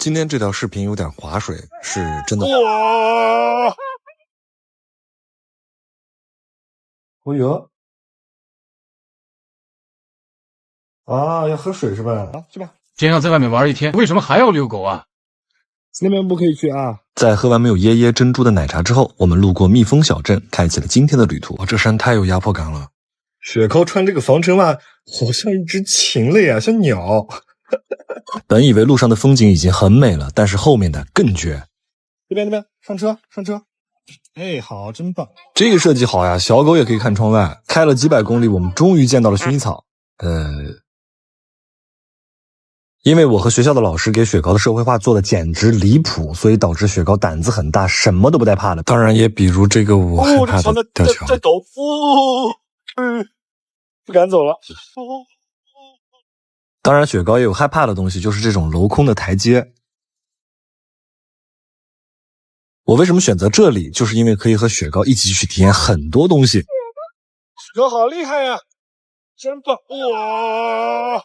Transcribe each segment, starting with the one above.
今天这条视频有点划水，是真的。哇！哦哟，啊，要喝水是吧？啊，去吧。今天要在外面玩一天，为什么还要遛狗啊？那边不可以去啊。在喝完没有椰椰珍珠的奶茶之后，我们路过蜜蜂小镇，开启了今天的旅途。这山太有压迫感了。雪糕穿这个防尘袜，好像一只禽类啊，像鸟。本以为路上的风景已经很美了，但是后面的更绝。那边，上车。哎，好，真棒。这个设计好呀，小狗也可以看窗外。开了几百公里，我们终于见到了薰衣草。因为我和学校的老师给雪糕的社会化做的简直离谱，所以导致雪糕胆子很大，什么都不带怕的。当然也比如这个我害怕的吊桥。在抖，不敢走了。当然雪糕也有害怕的东西，就是这种镂空的台阶。我为什么选择这里，就是因为可以和雪糕一起去体验很多东西。雪糕好厉害呀，真棒！哇！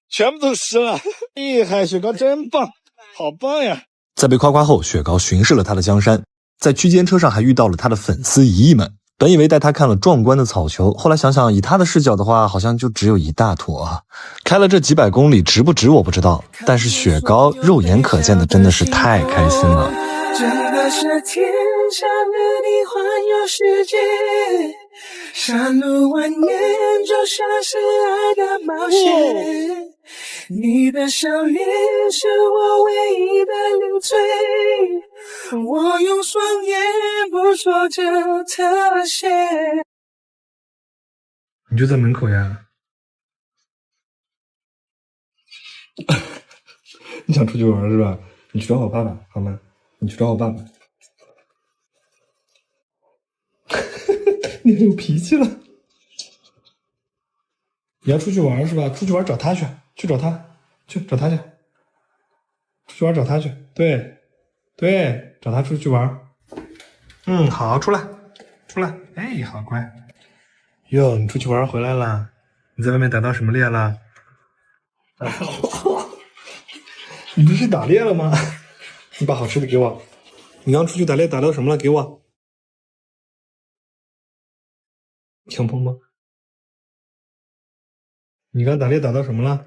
全部都湿了，厉害！雪糕真棒，好棒呀！在被夸夸后，雪糕巡视了他的江山，在区间车上还遇到了他的粉丝姨姨们。本以为带他看了壮观的草球，后来想想以他的视角的话，好像就只有一大坨。开了这几百公里值不值我不知道，但是雪糕肉眼可见的真的是太开心了。真的是天上的你环游世界，山路蜿蜒就像是爱的冒险，你的笑脸是我唯一的领罪，我用双眼捕捉着特写。你就在门口呀？你想出去玩是吧？你去找我爸爸好吗？你去找我爸爸。你有脾气了。你要出去玩是吧？出去玩找他去，去找他去。出去玩找他去，对，找他出去玩。好，出来。哎，好乖。哟，你出去玩回来了？你在外面打到什么猎了？你不是去打猎了吗？你把好吃的给我。你刚出去打猎打到什么了？给我。强迫吗？你刚打猎打到什么了？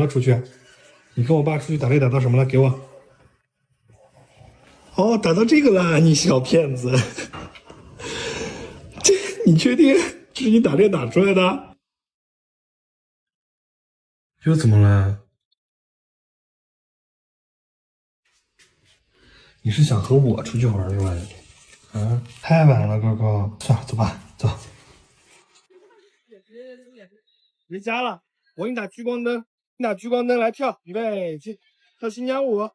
出去？你跟我爸出去打猎打到什么了？给我。哦，打到这个了，你小骗子。你确定这是你打猎打出来的？又怎么了？你是想和我出去玩是吧？啊，太晚了，哥哥，算了，走吧，走。回家了，我给你打聚光灯，来跳，预备起，跳新疆舞。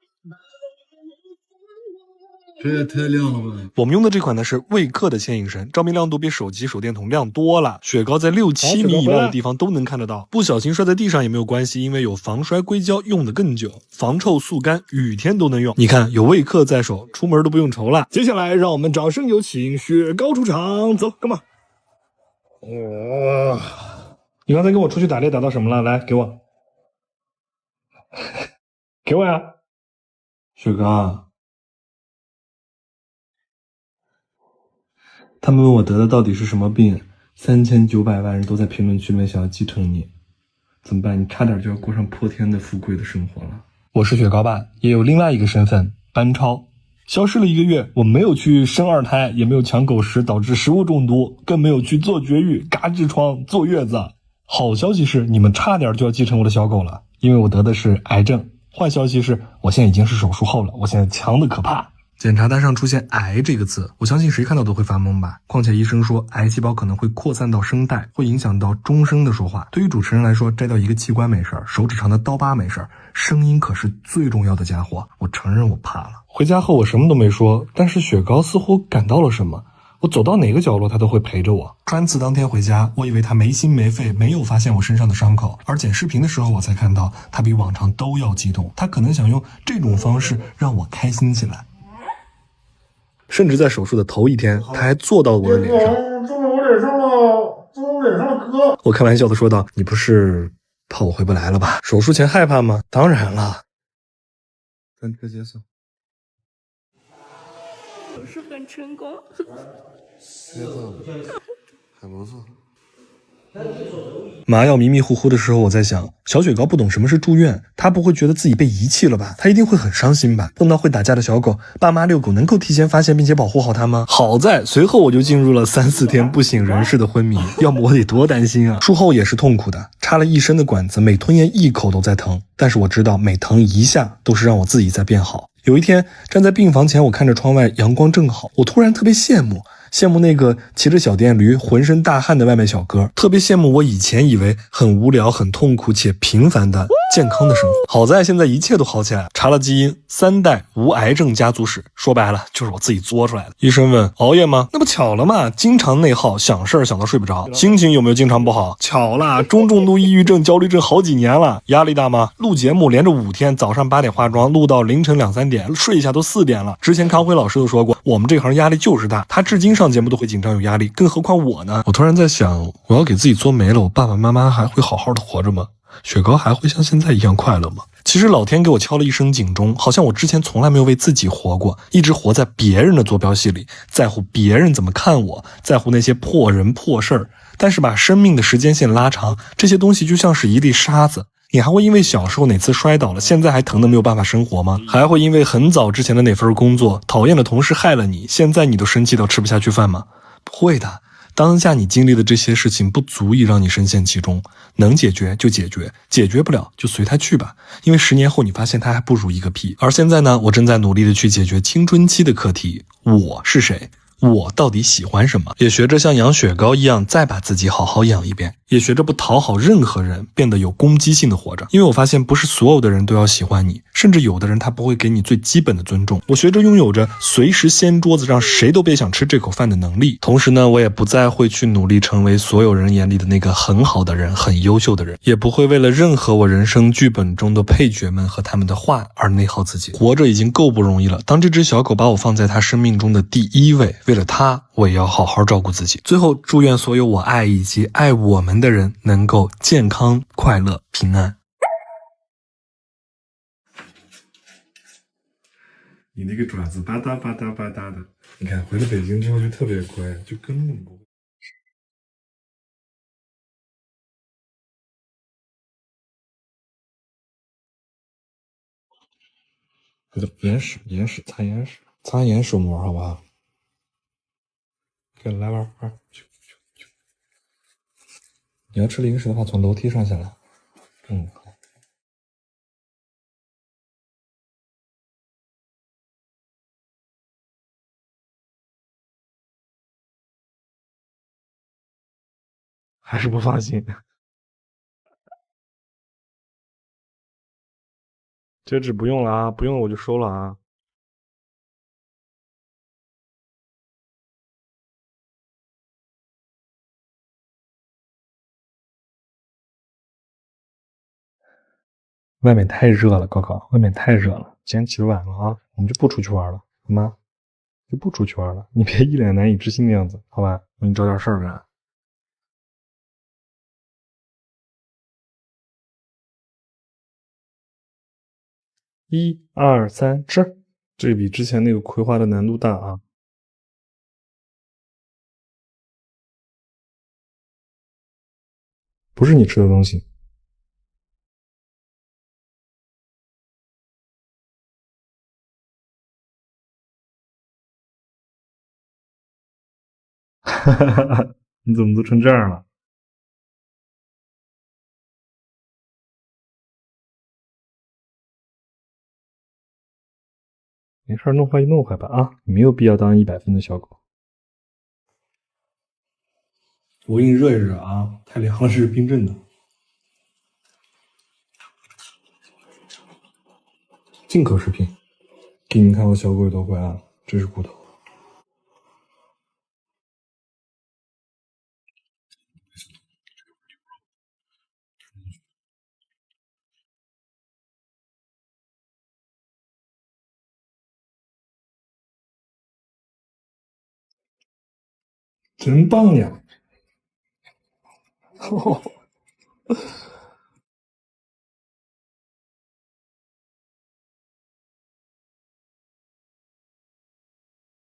这也太亮了吧！我们用的这款呢是魏克的牵引绳，照明亮度比手机手电筒亮多了，雪糕在6-7米以外的地方都能看得到，不小心摔在地上也没有关系，因为有防摔硅胶，用的更久，防臭速干，雨天都能用。你看有魏克在手，出门都不用愁了。接下来让我们掌声有请雪糕出场，走，干嘛？你刚才跟我出去打猎打到什么了？来，给我，给我呀，雪糕。他们问我得的到底是什么病，3900万人都在评论区里面想要继承你，怎么办？你差点就要过上破天的富贵的生活了。我是雪糕爸，也有另外一个身份，班超。消失了1个月，我没有去生2胎，也没有抢狗食导致食物中毒，更没有去做绝育、嘎痔疮、坐月子。好消息是，你们差点就要继承我的小狗了，因为我得的是癌症。坏消息是，我现在已经是手术后了，我现在强的可怕。检查单上出现癌这个字，我相信谁看到都会发懵吧。况且医生说癌细胞可能会扩散到声带，会影响到终生的说话。对于主持人来说，摘掉一个器官没事儿，手指上的刀疤没事儿，声音可是最重要的家伙。我承认我怕了。回家后我什么都没说，但是雪糕似乎感到了什么。我走到哪个角落他都会陪着我。专次当天回家，我以为他没心没肺，没有发现我身上的伤口，而剪视频的时候我才看到他比往常都要激动，他可能想用这种方式让我开心起来。甚至在手术的头一天，他还坐到我的脸上，坐到我脸上了，坐到我脸上了，哥。我开玩笑的说道：“你不是怕我回不来了吧？手术前害怕吗？当然了。”单车接送。手术很成功。还不错。麻药迷迷糊糊的时候，我在想，小雪糕不懂什么是住院，他不会觉得自己被遗弃了吧？他一定会很伤心吧？碰到会打架的小狗，爸妈遛狗能够提前发现并且保护好它吗？好在随后我就进入了3-4天不省人事的昏迷，要么我得多担心啊！术后也是痛苦的，插了一身的管子，每吞咽一口都在疼，但是我知道每疼一下都是让我自己在变好。有一天站在病房前，我看着窗外阳光正好，我突然特别羡慕那个骑着小电驴浑身大汗的外卖小哥，特别羡慕我以前以为很无聊很痛苦且平凡的健康的生活。好在现在一切都好起来了，查了基因，3代无癌症家族史，说白了就是我自己作出来的。医生问熬夜吗？那不巧了嘛，经常内耗，想事儿想到睡不着。心情有没有经常不好？巧了，中重度抑郁症焦虑症好几年了。压力大吗？录节目连着5天，早上8点化妆，录到凌晨2-3点，睡一下都4点了。之前康辉老师都说过，我们这行压力就是大，他至今上节目都会紧张有压力，更何况我呢？我突然在想，我要给自己作没了，我爸爸妈妈还会好好的活着吗？雪糕还会像现在一样快乐吗？其实老天给我敲了一声警钟，好像我之前从来没有为自己活过，一直活在别人的坐标系里，在乎别人怎么看我，在乎那些破人破事儿。但是把生命的时间线拉长，这些东西就像是一粒沙子，你还会因为小时候哪次摔倒了，现在还疼得没有办法生活吗？还会因为很早之前的哪份工作，讨厌的同事害了你，现在你都生气到吃不下去饭吗？不会的，当下你经历的这些事情不足以让你深陷其中，能解决就解决，解决不了就随他去吧，因为10年后你发现他还不如一个屁。而现在呢，我正在努力的去解决青春期的课题，我是谁？我到底喜欢什么？也学着像养雪糕一样再把自己好好养一遍，也学着不讨好任何人，变得有攻击性的活着。因为我发现不是所有的人都要喜欢你，甚至有的人他不会给你最基本的尊重。我学着拥有着随时掀桌子让谁都别想吃这口饭的能力，同时呢，我也不再会去努力成为所有人眼里的那个很好的人，很优秀的人，也不会为了任何我人生剧本中的配角们和他们的话而内耗自己。活着已经够不容易了，当这只小狗把我放在他生命中的第1位，为了他，我也要好好照顾自己。最后，祝愿所有我爱以及爱我们的人能够健康、快乐、平安。你那个爪子吧嗒吧嗒吧嗒的，你看回了北京之后就特别乖，就根本不会。有点眼屎，擦眼屎，擦眼手膜，好不好？来玩。你要吃零食的话，从楼梯上下来。还是不放心。这纸不用了啊，不用了我就收了啊。外面太热了，高高，外面太热了，今天起得晚了啊，我们就不出去玩了，好吗？就不出去玩了，你别一脸难以置信的样子，好吧？我给你找点事儿干。1、2、3，吃！这比之前那个葵花的难度大啊。不是你吃的东西。哈哈哈哈，你怎么都成这样了？没事，弄坏就弄坏吧啊！你没有必要当100分的小狗。我给你热一热啊，太凉了，这是冰镇的。进口食品，给你们看我小狗有多乖啊！这是骨头。真棒呀！